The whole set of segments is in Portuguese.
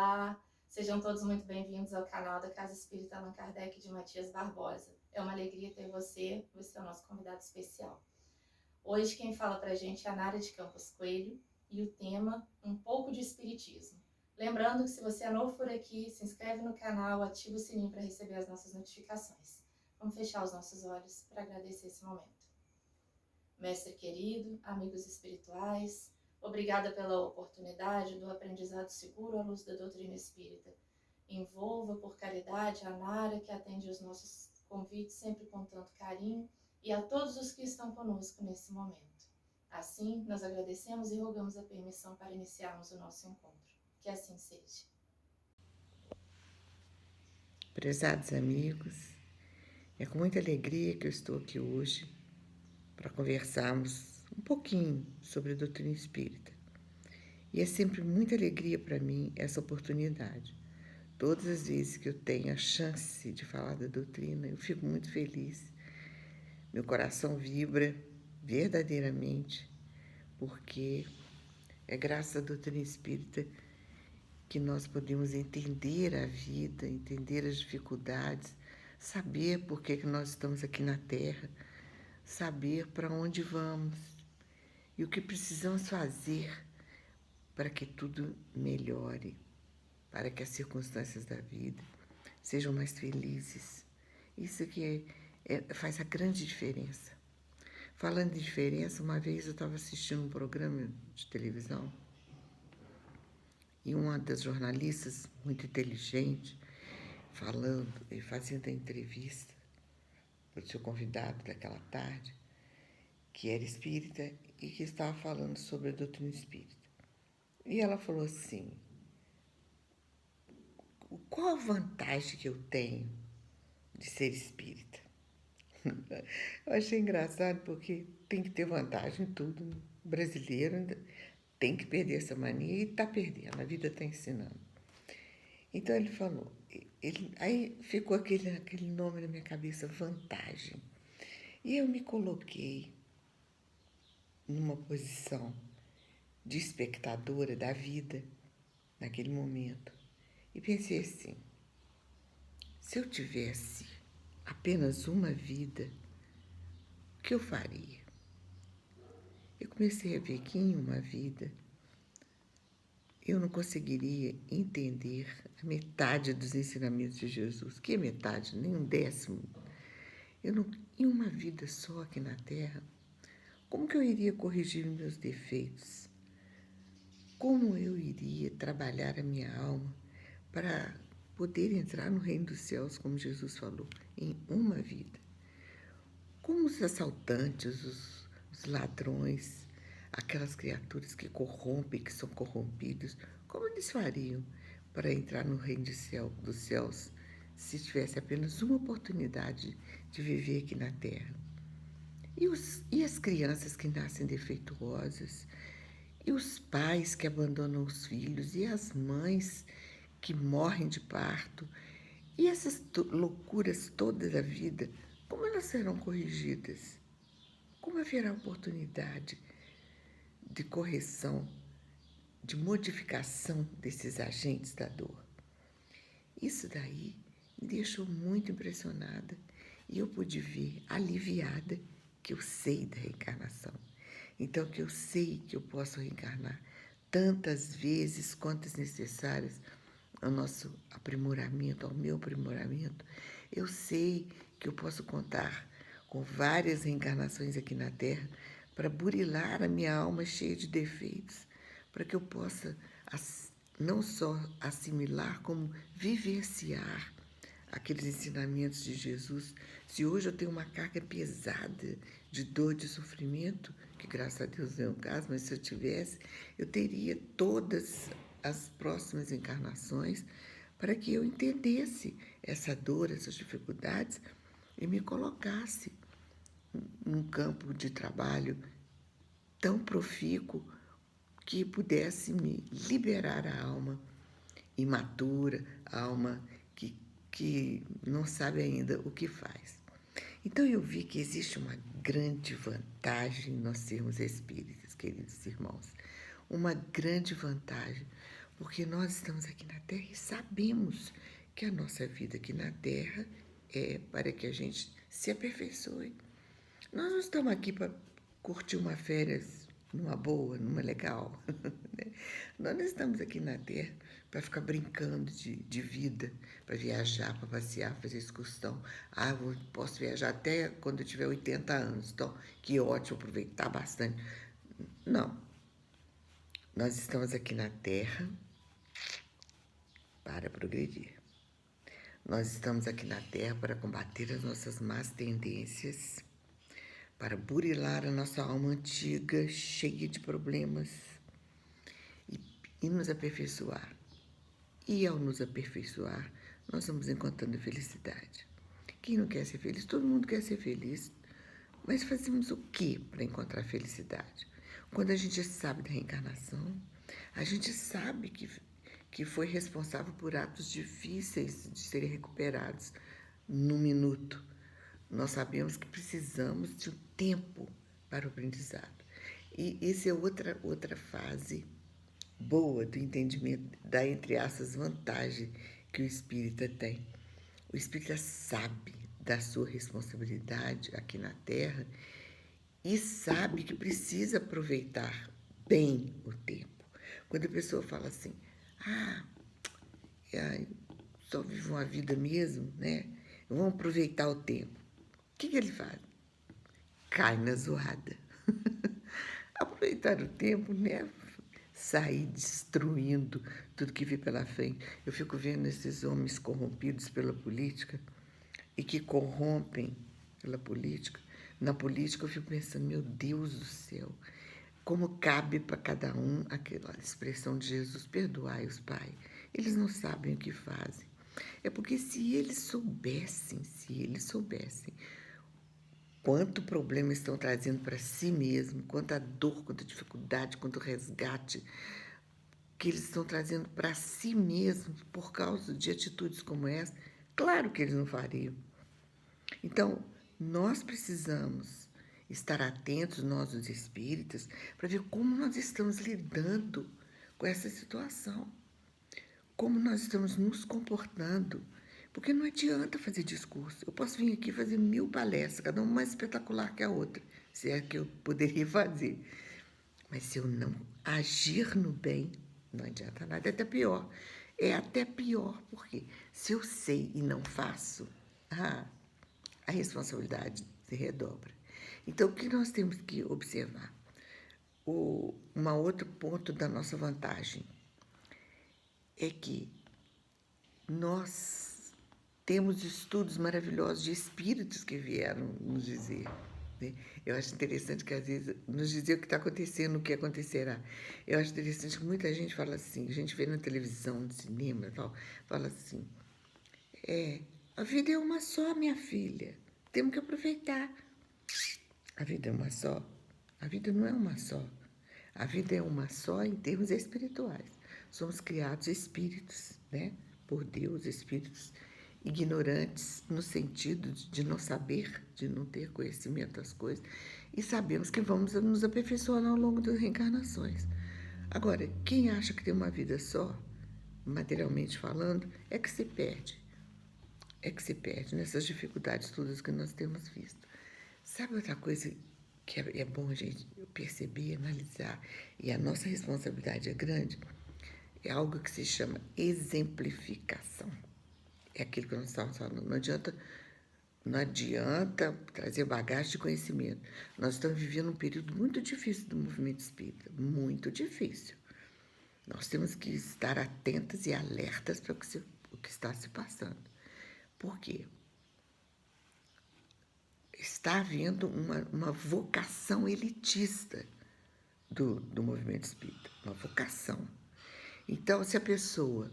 Olá, sejam todos muito bem-vindos ao canal da Casa Espírita Allan Kardec de Matias Barbosa. É uma alegria ter você é o nosso convidado especial. Hoje quem fala pra gente é a Nara de Campos Coelho e o tema um pouco de espiritismo. Lembrando que se você é novo por aqui, se inscreve no canal, ativa o sininho para receber as nossas notificações. Vamos fechar os nossos olhos para agradecer esse momento. Mestre querido, amigos espirituais, obrigada pela oportunidade do aprendizado seguro à luz da doutrina espírita. Envolva por caridade a Nara, que atende os nossos convites sempre com tanto carinho, e a todos os que estão conosco nesse momento. Assim, nós agradecemos e rogamos a permissão para iniciarmos o nosso encontro. Que assim seja. Prezados amigos, é com muita alegria que eu estou aqui hoje para conversarmos um pouquinho sobre a doutrina espírita. E é sempre muita alegria para mim essa oportunidade. Todas as vezes que eu tenho a chance de falar da doutrina, eu fico muito feliz. Meu coração vibra verdadeiramente, porque é graças à doutrina espírita que nós podemos entender a vida, entender as dificuldades, saber por que nós estamos aqui na Terra, saber para onde vamos e o que precisamos fazer para que tudo melhore, para que as circunstâncias da vida sejam mais felizes. Isso que faz a grande diferença. Falando de diferença, uma vez eu estava assistindo um programa de televisão e uma das jornalistas, muito inteligente, falando e fazendo a entrevista para o seu convidado daquela tarde, que era espírita e que estava falando sobre a doutrina espírita. E ela falou assim: qual a vantagem que eu tenho de ser espírita? Eu achei engraçado porque tem que ter vantagem em tudo. O brasileiro ainda tem que perder essa mania e está perdendo, a vida está ensinando. Então ele falou, aí ficou aquele nome na minha cabeça, vantagem. E eu me coloquei numa posição de espectadora da vida naquele momento e pensei assim: se eu tivesse apenas uma vida, o que eu faria? Eu comecei a ver que em uma vida eu não conseguiria entender a metade dos ensinamentos de Jesus. Que metade? Nem um décimo. Em uma vida só aqui na Terra, como que eu iria corrigir meus defeitos? Como eu iria trabalhar a minha alma para poder entrar no reino dos céus, como Jesus falou, em uma vida? Como os assaltantes, os ladrões, aquelas criaturas que corrompem, que são corrompidos, como eles fariam para entrar no reino dos céus se tivesse apenas uma oportunidade de viver aqui na Terra? E as crianças que nascem defeituosas? E os pais que abandonam os filhos? E as mães que morrem de parto? E essas loucuras todas da vida, como elas serão corrigidas? Como haverá oportunidade de correção, de modificação desses agentes da dor? Isso daí me deixou muito impressionada e eu pude ver aliviada que eu sei da reencarnação. Então, que eu sei que eu posso reencarnar tantas vezes quantas necessárias ao nosso aprimoramento, ao meu aprimoramento. Eu sei que eu posso contar com várias reencarnações aqui na Terra para burilar a minha alma cheia de defeitos, para que eu possa não só assimilar, como vivenciar aqueles ensinamentos de Jesus. Se hoje eu tenho uma carga pesada de dor, de sofrimento, que graças a Deus não é o caso, mas se eu tivesse, eu teria todas as próximas encarnações para que eu entendesse essa dor, essas dificuldades e me colocasse num campo de trabalho tão profícuo que pudesse me liberar a alma imatura, a alma que não sabe ainda o que faz. Então eu vi que existe uma grande vantagem em nós sermos espíritas, queridos irmãos. Uma grande vantagem, Porque nós estamos aqui na Terra e sabemos que a nossa vida aqui na Terra é para que a gente se aperfeiçoe. Nós não estamos aqui para curtir uma férias numa boa, numa legal. Né? Nós não estamos aqui na Terra para ficar brincando de vida, para viajar, para passear, fazer excursão. Ah, eu posso viajar até quando eu tiver 80 anos, então que ótimo, aproveitar bastante. Não, nós estamos aqui na Terra para progredir. Nós estamos aqui na Terra para combater as nossas más tendências, para burilar a nossa alma antiga, cheia de problemas, e nos aperfeiçoar. E ao nos aperfeiçoar, nós vamos encontrando felicidade. Quem não quer ser feliz? Todo mundo quer ser feliz. Mas fazemos o que para encontrar felicidade? Quando a gente sabe da reencarnação, a gente sabe que foi responsável por atos difíceis de serem recuperados num minuto. Nós sabemos que precisamos de um tempo para o aprendizado. E essa é outra fase boa do entendimento da, entre aspas, vantagem que o espírita tem. O espírita sabe da sua responsabilidade aqui na Terra e sabe que precisa aproveitar bem o tempo. Quando a pessoa fala assim, só vivo uma vida mesmo, né? Vamos aproveitar o tempo. O que ele faz? Cai na zoada. Aproveitar o tempo, né? Sair destruindo tudo que vê pela frente. Eu fico vendo esses homens corrompidos pela política e que corrompem pela política. Na política eu fico pensando, meu Deus do céu, como cabe para cada um aquela expressão de Jesus, perdoai-os, Pai. Eles não sabem o que fazem. É porque se eles soubessem quanto problema estão trazendo para si mesmo, quanta dor, quanta dificuldade, quanto resgate que eles estão trazendo para si mesmos por causa de atitudes como essa, claro que eles não fariam. Então, nós precisamos estar atentos, nós os espíritas, para ver como nós estamos lidando com essa situação, como nós estamos nos comportando. Porque não adianta fazer discurso. Eu posso vir aqui fazer 1000 palestras, cada uma mais espetacular que a outra, se é que eu poderia fazer. Mas se eu não agir no bem, não adianta nada, é até pior. É até pior, porque se eu sei e não faço, a responsabilidade se redobra. Então, o que nós temos que observar? Um outro ponto da nossa vantagem é que nós temos estudos maravilhosos de espíritos que vieram nos dizer. Né? Eu acho interessante que às vezes nos dizer o que está acontecendo, o que acontecerá. Eu acho interessante que muita gente fala assim, a gente vê na televisão, no cinema e tal, fala assim, a vida é uma só, minha filha, temos que aproveitar. A vida é uma só? A vida não é uma só. A vida é uma só em termos espirituais. Somos criados espíritos, né? Por Deus, espíritos ignorantes no sentido de não saber, de não ter conhecimento das coisas, e sabemos que vamos nos aperfeiçoar ao longo das reencarnações. Agora, quem acha que tem uma vida só, materialmente falando, é que se perde. É que se perde nessas dificuldades todas que nós temos visto. Sabe outra coisa que é bom a gente perceber, analisar, e a nossa responsabilidade é grande? É algo que se chama exemplificação. É aquilo que nós estávamos falando. Não adianta trazer bagagem de conhecimento. Nós estamos vivendo um período muito difícil do movimento espírita, muito difícil. Nós temos que estar atentas e alertas para o que está se passando. Por quê? Está havendo uma vocação elitista do movimento espírita, uma vocação. Então, se a pessoa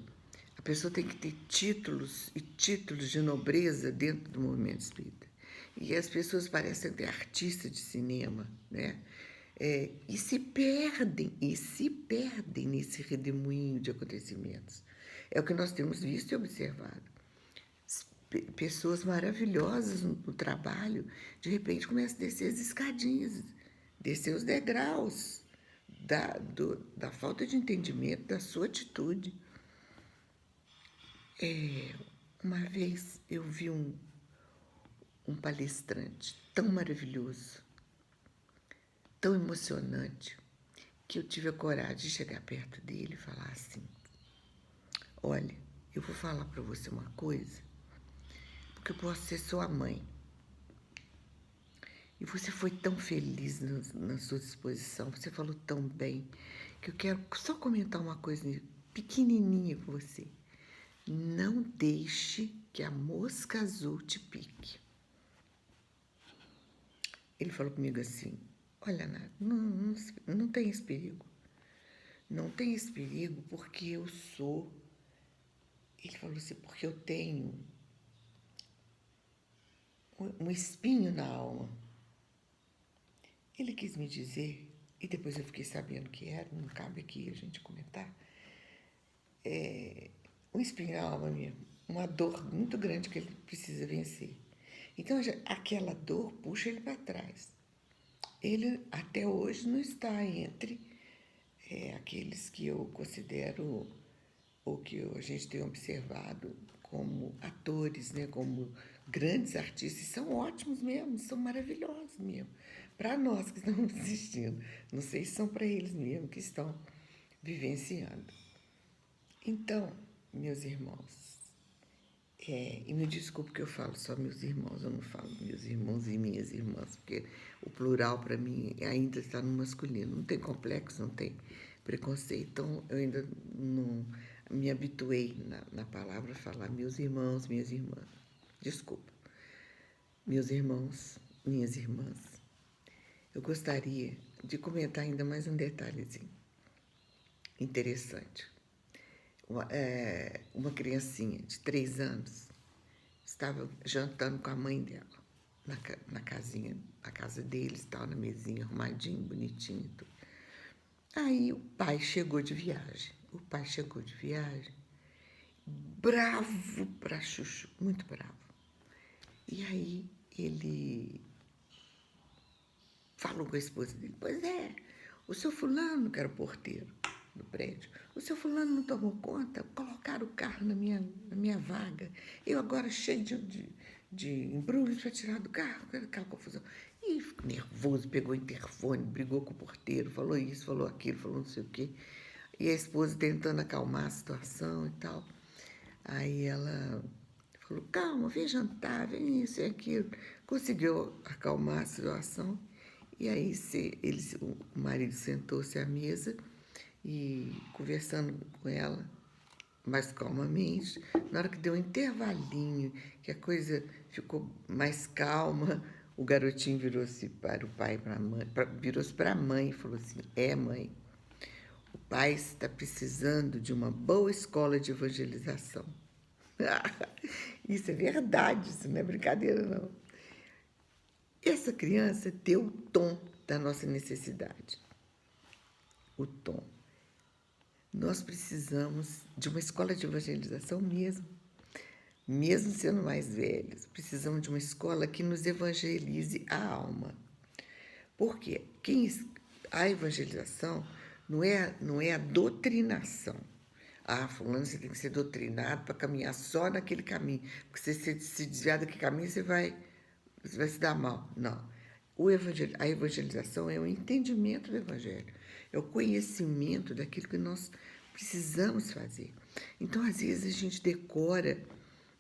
tem que ter títulos e títulos de nobreza dentro do movimento espírita. E as pessoas parecem ter artistas de cinema, né? E se perdem nesse redemoinho de acontecimentos. É o que nós temos visto e observado. Pessoas maravilhosas no trabalho, de repente começam a descer as escadinhas, descer os degraus, da falta de entendimento da sua atitude. Uma vez eu vi um palestrante tão maravilhoso, tão emocionante, que eu tive a coragem de chegar perto dele e falar assim: olha, eu vou falar para você uma coisa, porque eu posso ser sua mãe. E você foi tão feliz na sua disposição, você falou tão bem, que eu quero só comentar uma coisa pequenininha com você. Não deixe que a mosca azul te pique. Ele falou comigo assim: olha, Nath, não tem esse perigo. Não tem esse perigo porque eu sou. Ele falou assim: porque eu tenho um espinho na alma. Ele quis me dizer, e depois eu fiquei sabendo que era, não cabe aqui a gente comentar, um espinho na alma mesmo, uma dor muito grande que ele precisa vencer. Então, aquela dor puxa ele para trás. Ele até hoje não está entre aqueles que eu considero, ou que a gente tem observado como atores, né, como grandes artistas, são ótimos mesmo, são maravilhosos mesmo. Para nós que estamos assistindo, não sei se são para eles mesmo que estão vivenciando. Então, meus irmãos, e me desculpe que eu falo só meus irmãos, eu não falo meus irmãos e minhas irmãs, porque o plural para mim ainda está no masculino. Não tem complexo, não tem preconceito, então eu ainda não me habituei na palavra falar meus irmãos, minhas irmãs. Desculpa. Meus irmãos, minhas irmãs, eu gostaria de comentar ainda mais um detalhezinho interessante. Uma criancinha de 3 anos estava jantando com a mãe dela na casinha, na casa deles, tal, na mesinha, arrumadinho, bonitinho. Tudo. Aí o pai chegou de viagem. Bravo pra chuchu, muito bravo. E aí ele falou com a esposa dele: pois é, o seu fulano, que era o porteiro do prédio, o seu fulano não tomou conta, colocaram o carro na minha vaga. Eu agora cheio de embrulhos para tirar do carro, aquela confusão. E ficou nervoso, pegou o interfone, brigou com o porteiro, falou isso, falou aquilo, falou não sei o quê. E a esposa tentando acalmar a situação e tal. Aí ela falou: calma, vem jantar, vem isso e aquilo. Conseguiu acalmar a situação. E aí o marido sentou-se à mesa e conversando com ela mais calmamente. Na hora que deu um intervalinho, que a coisa ficou mais calma, o garotinho virou-se para o pai, para a mãe, virou-se para a mãe e falou assim: mãe, o pai está precisando de uma boa escola de evangelização. Isso é verdade, isso não é brincadeira, não. Essa criança deu o tom da nossa necessidade. O tom. Nós precisamos de uma escola de evangelização mesmo sendo mais velhos. Precisamos de uma escola que nos evangelize a alma. Por quê? A evangelização não é a doutrinação. Fulano, você tem que ser doutrinado para caminhar só naquele caminho. Porque se se desviar daquele caminho, você vai se dar mal. Não. A evangelização é o entendimento do evangelho. É o conhecimento daquilo que nós precisamos fazer. Então, às vezes, a gente decora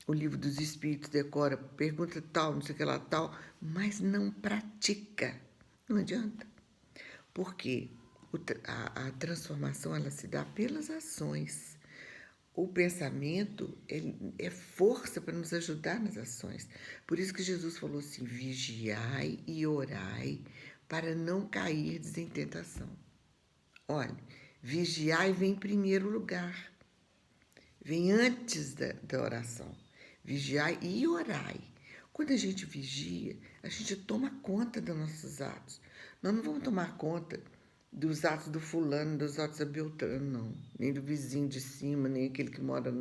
o livro dos Espíritos, decora, pergunta tal, não sei o que lá, tal, mas não pratica. Não adianta. Porque a transformação ela se dá pelas ações. O pensamento é força para nos ajudar nas ações. Por isso que Jesus falou assim: vigiai e orai para não cairdes em tentação. Olha, vigiai vem em primeiro lugar. Vem antes da oração. Vigiai e orai. Quando a gente vigia, a gente toma conta dos nossos atos. Nós não vamos tomar conta dos atos do fulano, dos atos da Beltrano, não. Nem do vizinho de cima, nem aquele que mora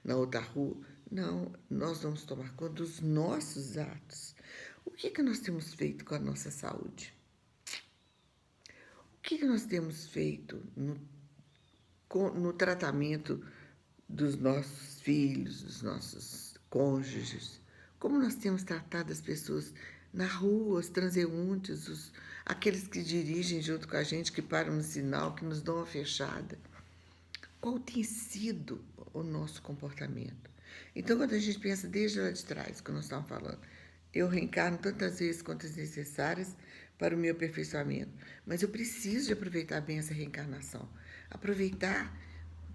na outra rua. Não, nós vamos tomar conta dos nossos atos. O que nós temos feito com a nossa saúde? que nós temos feito no tratamento dos nossos filhos, dos nossos cônjuges? Como nós temos tratado as pessoas na rua, os transeuntes, aqueles que dirigem junto com a gente, que param no sinal, que nos dão uma fechada? Qual tem sido o nosso comportamento? Então, quando a gente pensa desde lá de trás, que nós estamos falando, eu reencarno tantas vezes quantas necessárias para o meu aperfeiçoamento, mas eu preciso de aproveitar bem essa reencarnação, aproveitar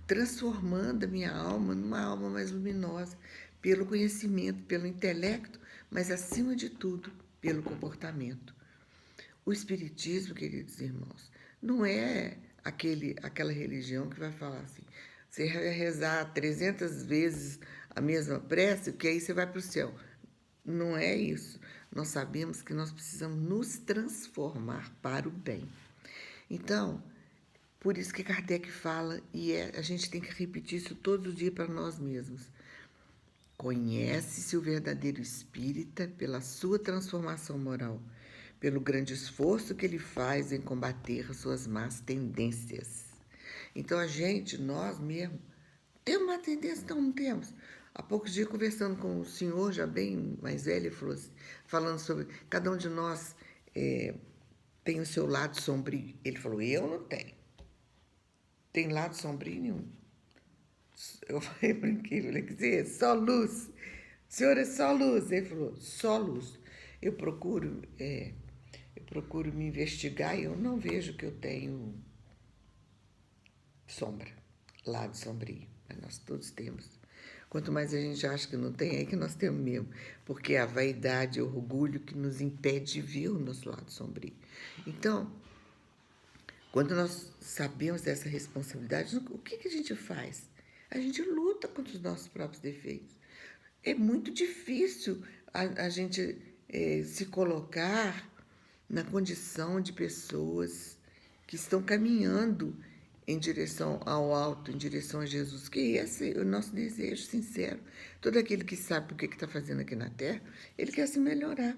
transformando a minha alma numa alma mais luminosa, pelo conhecimento, pelo intelecto, mas acima de tudo, pelo comportamento. O Espiritismo, queridos irmãos, não é aquela religião que vai falar assim, você vai rezar 300 vezes a mesma prece, que aí você vai para o céu. Não é isso. Nós sabemos que nós precisamos nos transformar para o bem. Então, por isso que Kardec fala, e a gente tem que repetir isso todos os dias para nós mesmos. Conhece-se o verdadeiro espírita pela sua transformação moral, pelo grande esforço que ele faz em combater as suas más tendências. Então, nós mesmos, temos uma tendência? Não temos. Há poucos dias, conversando com o senhor, já bem mais velho, falando sobre cada um de nós tem o seu lado sombrio. Ele falou, eu não tenho. Tem lado sombrio nenhum. Eu falei, brinquei, falei, quer dizer, só luz. O senhor é só luz. Ele falou, só luz. Eu procuro me investigar e eu não vejo que eu tenho sombra, lado sombrio. Mas nós todos temos. Quanto mais a gente acha que não tem, é que nós temos mesmo. Porque é a vaidade, o orgulho que nos impede de ver o nosso lado sombrio. Então, quando nós sabemos dessa responsabilidade, o que a gente faz? A gente luta contra os nossos próprios defeitos. É muito difícil a gente se colocar na condição de pessoas que estão caminhando em direção ao alto, em direção a Jesus, que esse é o nosso desejo sincero. Todo aquele que sabe o que está fazendo aqui na Terra, ele quer se melhorar.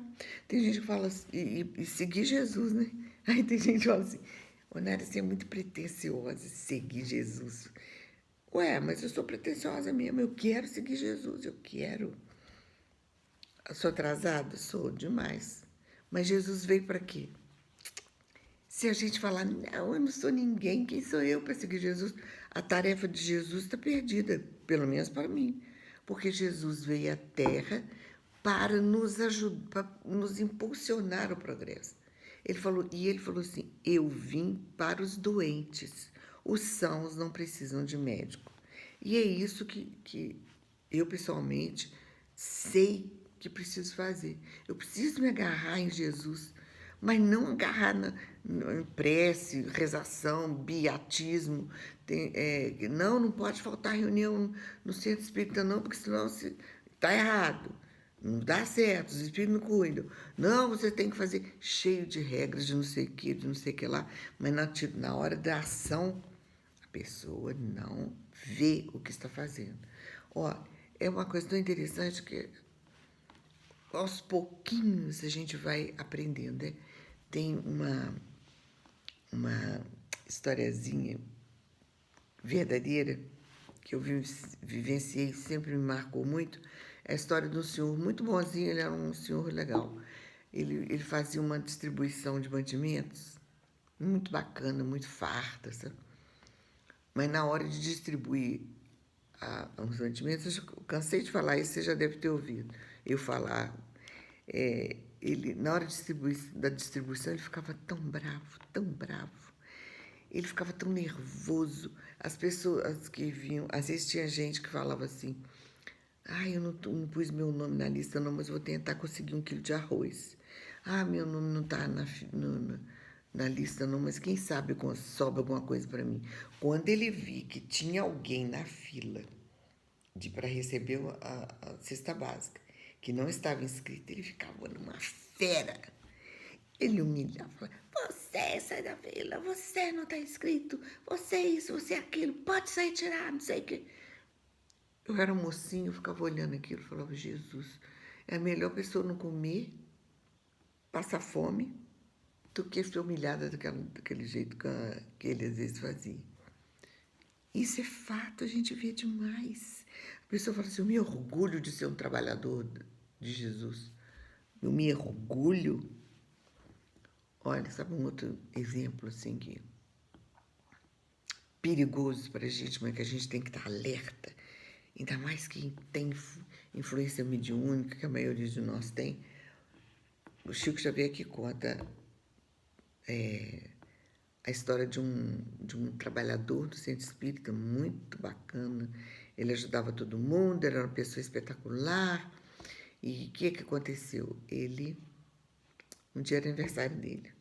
Tem gente que fala assim, e seguir Jesus, né? Aí tem gente que fala assim, Onélia, você é muito pretensiosa, seguir Jesus. Ué, mas eu sou pretensiosa mesmo, eu quero seguir Jesus, eu quero. Eu sou atrasada? Sou demais. Mas Jesus veio para quê? Se a gente falar, não, eu não sou ninguém, quem sou eu para seguir Jesus? A tarefa de Jesus está perdida, pelo menos para mim. Porque Jesus veio à Terra para nos ajudar, para nos impulsionar o progresso. Ele falou assim, eu vim para os doentes, os sãos não precisam de médico. E é isso que eu, pessoalmente, sei que preciso fazer. Eu preciso me agarrar em Jesus, mas não agarrar em prece, rezação, beatismo. Não pode faltar reunião no centro espírita, não, porque senão está errado. Não dá certo, os espíritos não cuidam. Não, você tem que fazer cheio de regras, de não sei o que, de não sei o que lá. Mas na hora da ação, a pessoa não vê o que está fazendo. Ó, é uma coisa tão interessante que aos pouquinhos a gente vai aprendendo, né? Tem uma historiazinha verdadeira que eu vivenciei, sempre me marcou muito, é a história de um senhor muito bonzinho, ele era um senhor legal. Ele fazia uma distribuição de mantimentos muito bacana, muito farta, sabe? Mas na hora de distribuir os mantimentos, eu cansei de falar isso, você já deve ter ouvido eu falar. Na hora da distribuição, ele ficava tão bravo, tão bravo. Ele ficava tão nervoso. As pessoas que vinham, às vezes tinha gente que falava assim, eu não pus meu nome na lista não, mas vou tentar conseguir 1 quilo de arroz. Meu nome não está na lista não, mas quem sabe sobra alguma coisa para mim. Quando ele vi que tinha alguém na fila para receber a cesta básica, que não estava inscrito, ele ficava numa fera. Ele humilhava, falava, você sai da fila, você não está inscrito, você isso, você aquilo, pode sair tirar, não sei o quê. Eu era mocinho, eu ficava olhando aquilo, falava, Jesus, é a melhor pessoa não comer, passar fome, do que ser humilhada daquele jeito que ele às vezes fazia. Isso é fato, a gente vê demais. A pessoa fala assim, eu me orgulho de ser um trabalhador de Jesus. Eu me orgulho. Olha, sabe um outro exemplo assim que perigoso para a gente, mas que a gente tem que estar alerta, ainda mais quem tem influência mediúnica, que a maioria de nós tem. O Chico Xavier que conta a história de um trabalhador do centro espírita muito bacana. Ele ajudava todo mundo, era uma pessoa espetacular. E o que aconteceu? Um dia era aniversário dele.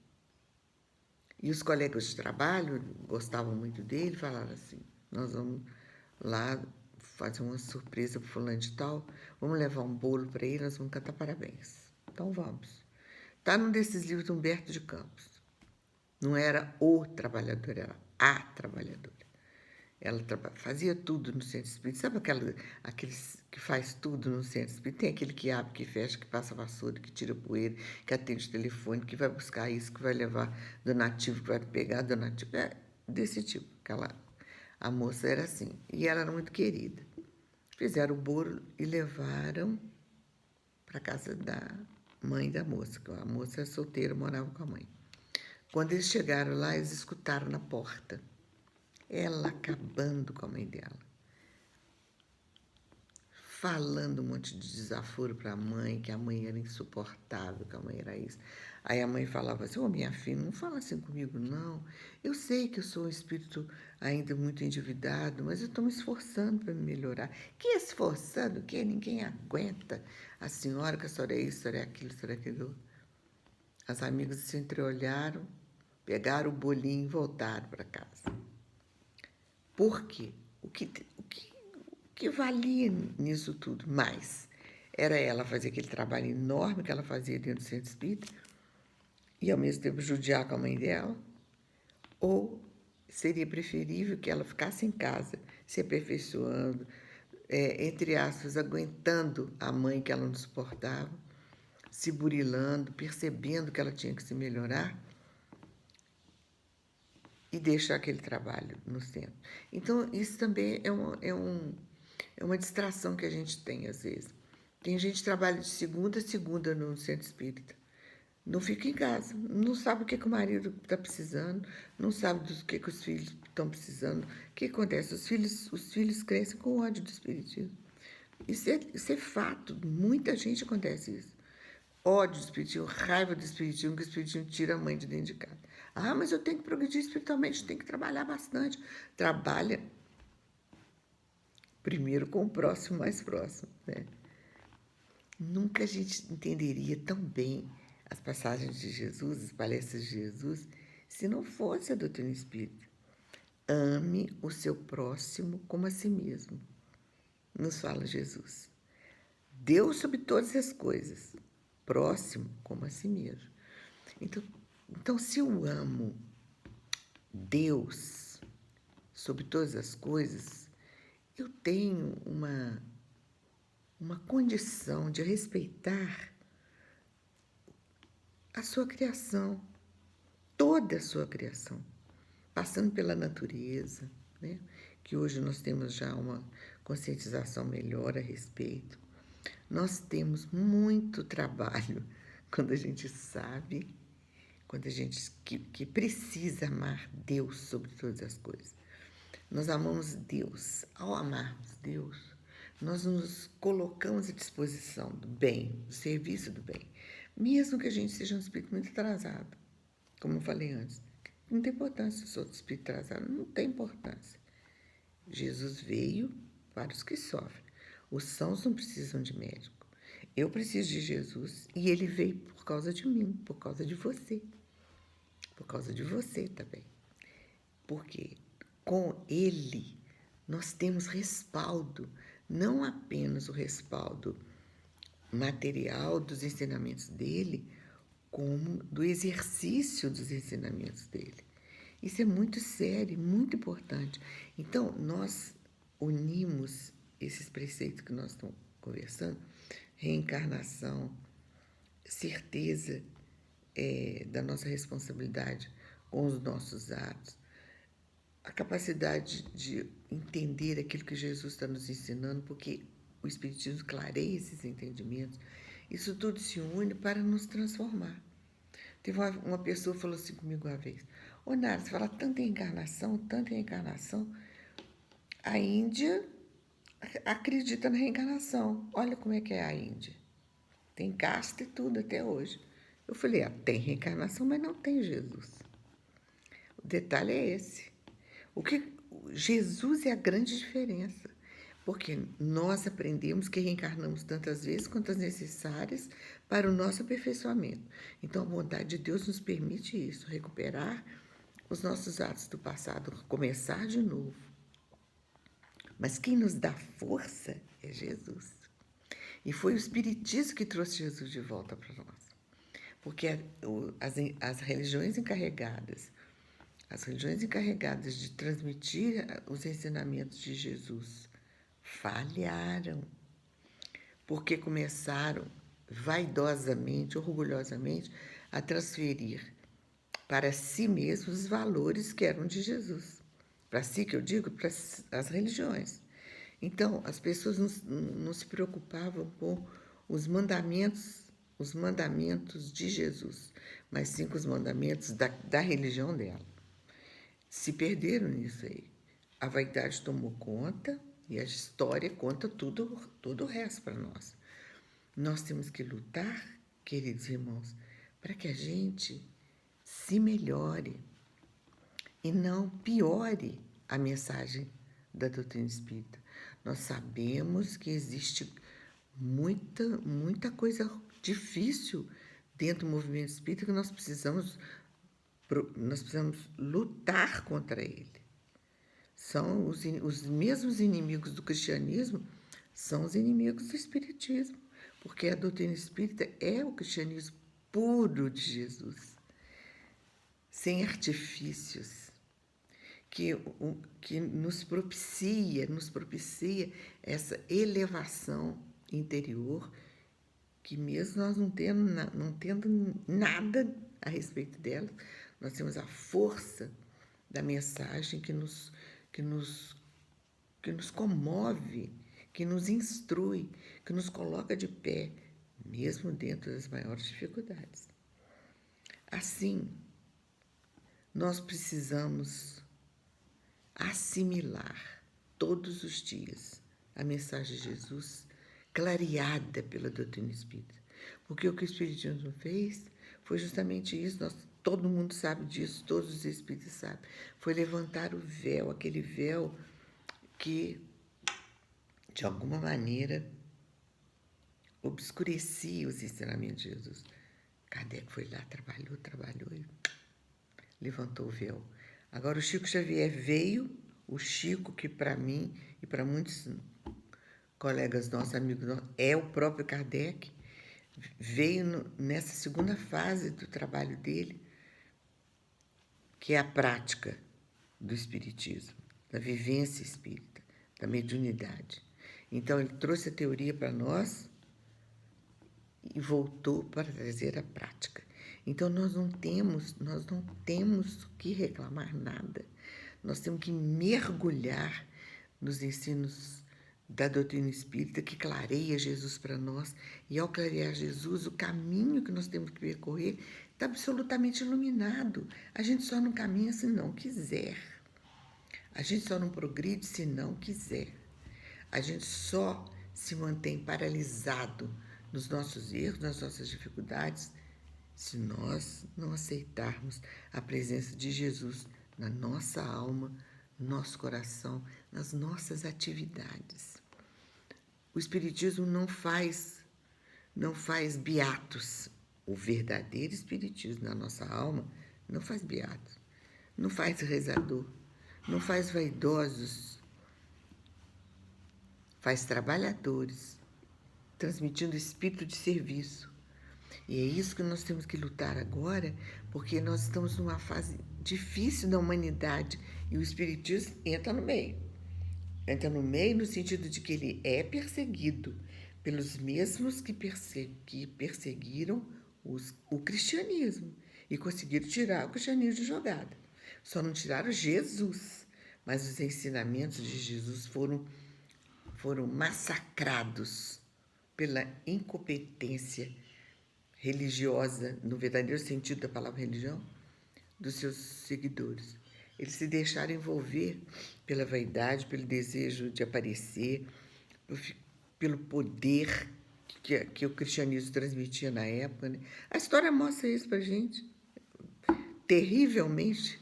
E os colegas de trabalho gostavam muito dele, falaram assim, nós vamos lá fazer uma surpresa para fulano de tal, vamos levar um bolo para ele, nós vamos cantar parabéns. Então vamos. Está num desses livros de Humberto de Campos. Não era o trabalhador, era a trabalhadora. Ela fazia tudo no centro espírita. Sabe aqueles que faz tudo no centro espírita? Tem aquele que abre, que fecha, que passa a vassoura, que tira poeira, que atende o telefone, que vai buscar isso, que vai levar donativo, que vai pegar donativo. É desse tipo. A moça era assim. E ela era muito querida. Fizeram o bolo e levaram para a casa da mãe da moça. A moça era solteira, morava com a mãe. Quando eles chegaram lá, eles escutaram na porta ela acabando com a mãe dela, falando um monte de desaforo para a mãe, que a mãe era insuportável, que a mãe era isso. Aí a mãe falava assim, minha filha, não fala assim comigo, não. Eu sei que eu sou um espírito ainda muito endividado, mas eu estou me esforçando para me melhorar. Que esforçando? Que ninguém aguenta. A senhora, que a senhora é isso, a senhora é aquilo, a senhora é aquilo. As amigas se entreolharam, pegaram o bolinho e voltaram para casa. Por quê? O que valia nisso tudo mais era ela fazer aquele trabalho enorme que ela fazia dentro do centro espírita e, ao mesmo tempo, judiar com a mãe dela, ou seria preferível que ela ficasse em casa, se aperfeiçoando, entre aspas, aguentando a mãe que ela não suportava, se burilando, percebendo que ela tinha que se melhorar, e deixar aquele trabalho no centro. Então, isso também é uma distração que a gente tem, às vezes. Tem gente que trabalha de segunda a segunda no centro espírita. Não fica em casa, não sabe o que o marido está precisando, não sabe do que os filhos estão precisando. O que acontece? Os filhos crescem com ódio do espiritismo. Isso é fato, muita gente acontece isso. Ódio do espiritismo, raiva do espiritismo, que o espiritismo tira a mãe de dentro de casa. Ah, mas eu tenho que progredir espiritualmente, tenho que trabalhar bastante. Trabalha primeiro com o próximo mais próximo, né? Nunca a gente entenderia tão bem as passagens de Jesus, as palestras de Jesus, se não fosse a doutrina espírita. Ame o seu próximo como a si mesmo, nos fala Jesus. Deus sobre todas as coisas, próximo como a si mesmo. Então, se eu amo Deus sobre todas as coisas, eu tenho uma condição de respeitar a sua criação, toda a sua criação, passando pela natureza, né? Que hoje nós temos já uma conscientização melhor a respeito. Nós temos muito trabalho quando a gente sabe, quando a gente que precisa amar Deus sobre todas as coisas. Nós amamos Deus. Ao amarmos Deus, nós nos colocamos à disposição do bem, do serviço do bem. Mesmo que a gente seja um espírito muito atrasado, como eu falei antes. Não tem importância se eu sou espírito atrasado, não tem importância. Jesus veio para os que sofrem. Os sãos não precisam de médico. Eu preciso de Jesus e ele veio por causa de mim, por causa de você. Por causa de você também. Porque com ele nós temos respaldo, não apenas o respaldo material dos ensinamentos dele, como do exercício dos ensinamentos dele. Isso é muito sério, muito importante. Então, nós unimos esses preceitos que nós estamos conversando, reencarnação, certeza da nossa responsabilidade com os nossos atos, a capacidade de entender aquilo que Jesus está nos ensinando, porque o Espiritismo clareia esses entendimentos, isso tudo se une para nos transformar. Teve uma pessoa que falou assim comigo uma vez: ô Nara, você fala tanto em encarnação, a Índia acredita na reencarnação. Olha como é que é a Índia. Tem casta e tudo até hoje. Eu falei, tem reencarnação, mas não tem Jesus. O detalhe é esse. Jesus é a grande diferença. Porque nós aprendemos que reencarnamos tantas vezes quantas necessárias para o nosso aperfeiçoamento. Então, a bondade de Deus nos permite isso, recuperar os nossos atos do passado, começar de novo. Mas quem nos dá força é Jesus. E foi o Espiritismo que trouxe Jesus de volta para nós. Porque as religiões encarregadas de transmitir os ensinamentos de Jesus falharam. Porque começaram vaidosamente, orgulhosamente, a transferir para si mesmos os valores que eram de Jesus. Para si, que eu digo, para as religiões. Então, as pessoas não se preocupavam com os mandamentos de Jesus, mas sim com os mandamentos da religião dela. Se perderam nisso aí. A vaidade tomou conta e a história conta tudo o resto para nós. Nós temos que lutar, queridos irmãos, para que a gente se melhore e não piore a mensagem da doutrina espírita. Nós sabemos que existe muita coisa difícil dentro do movimento espírita que nós precisamos lutar contra ele. São os mesmos inimigos do cristianismo, são os inimigos do espiritismo, porque a doutrina espírita é o cristianismo puro de Jesus, sem artifícios, que nos propicia essa elevação interior, que mesmo nós não tendo nada a respeito dela, nós temos a força da mensagem que nos comove, que nos instrui, que nos coloca de pé, mesmo dentro das maiores dificuldades. Assim, nós precisamos assimilar todos os dias a mensagem de Jesus clareada pela doutrina espírita. Porque o que o Espiritismo fez foi justamente isso, todo mundo sabe disso, todos os espíritos sabem, foi levantar o véu, aquele véu que, de alguma maneira, obscurecia os ensinamentos de Jesus. Kardec foi lá, trabalhou e levantou o véu. Agora o Chico Xavier veio, o Chico que para mim e para muitos colegas nossos, amigos nossos, é o próprio Kardec, veio nessa segunda fase do trabalho dele, que é a prática do espiritismo, da vivência espírita, da mediunidade. Então ele trouxe a teoria para nós e voltou para trazer a prática. Então nós não temos que reclamar nada. Nós temos que mergulhar nos ensinos da doutrina espírita que clareia Jesus para nós. E ao clarear Jesus, o caminho que nós temos que percorrer está absolutamente iluminado. A gente só não caminha se não quiser. A gente só não progride se não quiser. A gente só se mantém paralisado nos nossos erros, nas nossas dificuldades, se nós não aceitarmos a presença de Jesus na nossa alma, no nosso coração, nas nossas atividades. O Espiritismo não faz beatos. O verdadeiro Espiritismo na nossa alma não faz beatos, não faz rezador, não faz vaidosos, faz trabalhadores, transmitindo espírito de serviço. E é isso que nós temos que lutar agora, porque nós estamos numa fase difícil da humanidade e o Espiritismo entra no meio. Entra no meio no sentido de que ele é perseguido pelos mesmos que perseguiram o cristianismo e conseguiram tirar o cristianismo de jogada. Só não tiraram Jesus, mas os ensinamentos de Jesus foram massacrados pela incompetência religiosa, no verdadeiro sentido da palavra religião, dos seus seguidores. Eles se deixaram envolver pela vaidade, pelo desejo de aparecer, pelo poder que o cristianismo transmitia na época. Né? A história mostra isso pra gente. Terrivelmente,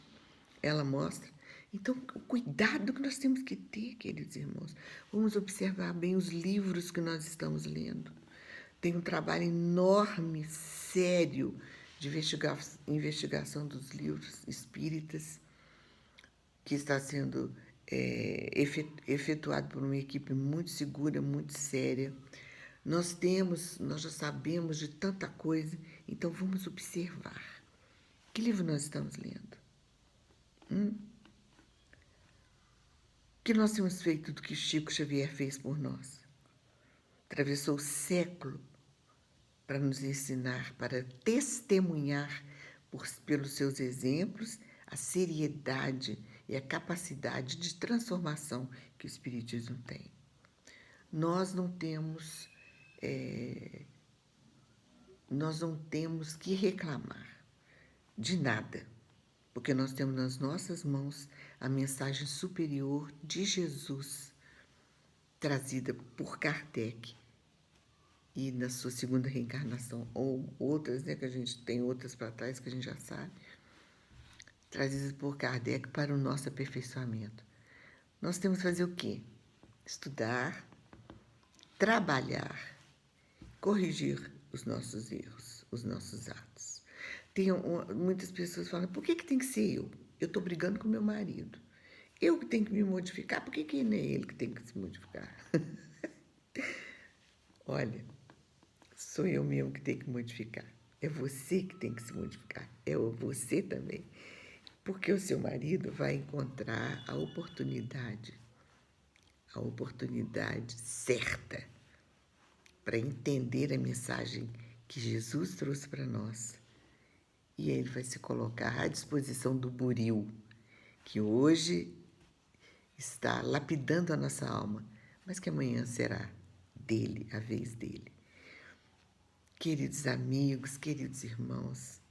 ela mostra. Então, o cuidado que nós temos que ter, queridos irmãos. Vamos observar bem os livros que nós estamos lendo. Tem um trabalho enorme, sério, de investigação dos livros espíritas, que está sendo efetuado por uma equipe muito segura, muito séria. Nós já sabemos de tanta coisa, então vamos observar. Que livro nós estamos lendo? O que nós temos feito do que Chico Xavier fez por nós? Atravessou o século para nos ensinar, para testemunhar pelos seus exemplos a seriedade e a capacidade de transformação que o Espiritismo tem. Nós não temos que reclamar de nada, porque nós temos nas nossas mãos a mensagem superior de Jesus, trazida por Kardec, e na sua segunda reencarnação, ou outras, né, que a gente tem outras para trás que a gente já sabe, trazidas por Kardec para o nosso aperfeiçoamento. Nós temos que fazer o quê? Estudar, trabalhar, corrigir os nossos erros, os nossos atos. Muitas pessoas falam, por que tem que ser eu? Eu estou brigando com meu marido. Eu que tenho que me modificar, por que não é ele que tem que se modificar? Olha, sou eu mesmo que tenho que modificar. É você que tem que se modificar. É você também. Porque o seu marido vai encontrar a oportunidade certa para entender a mensagem que Jesus trouxe para nós. E ele vai se colocar à disposição do buril, que hoje está lapidando a nossa alma, mas que amanhã será dele, a vez dele. Queridos amigos, queridos irmãos,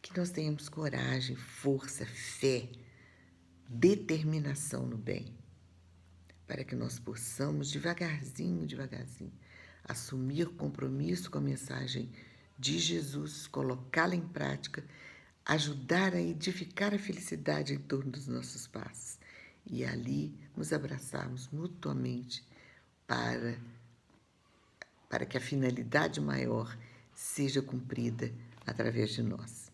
que nós tenhamos coragem, força, fé, determinação no bem, para que nós possamos, devagarzinho, assumir compromisso com a mensagem de Jesus, colocá-la em prática, ajudar a edificar a felicidade em torno dos nossos passos e ali nos abraçarmos mutuamente para que a finalidade maior seja cumprida através de nós.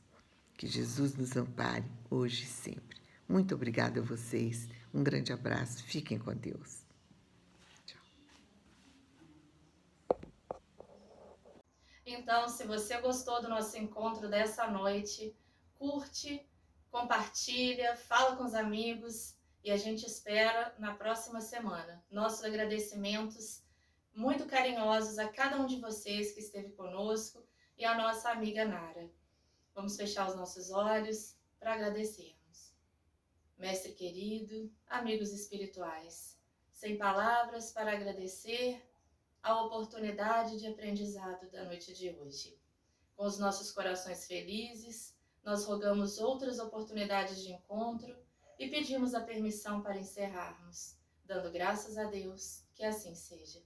Que Jesus nos ampare hoje e sempre. Muito obrigada a vocês. Um grande abraço. Fiquem com Deus. Tchau. Então, se você gostou do nosso encontro dessa noite, curte, compartilha, fala com os amigos e a gente espera na próxima semana. Nossos agradecimentos muito carinhosos a cada um de vocês que esteve conosco e a nossa amiga Nara. Vamos fechar os nossos olhos para agradecermos. Mestre querido, amigos espirituais, sem palavras para agradecer a oportunidade de aprendizado da noite de hoje. Com os nossos corações felizes, nós rogamos outras oportunidades de encontro e pedimos a permissão para encerrarmos, dando graças a Deus que assim seja.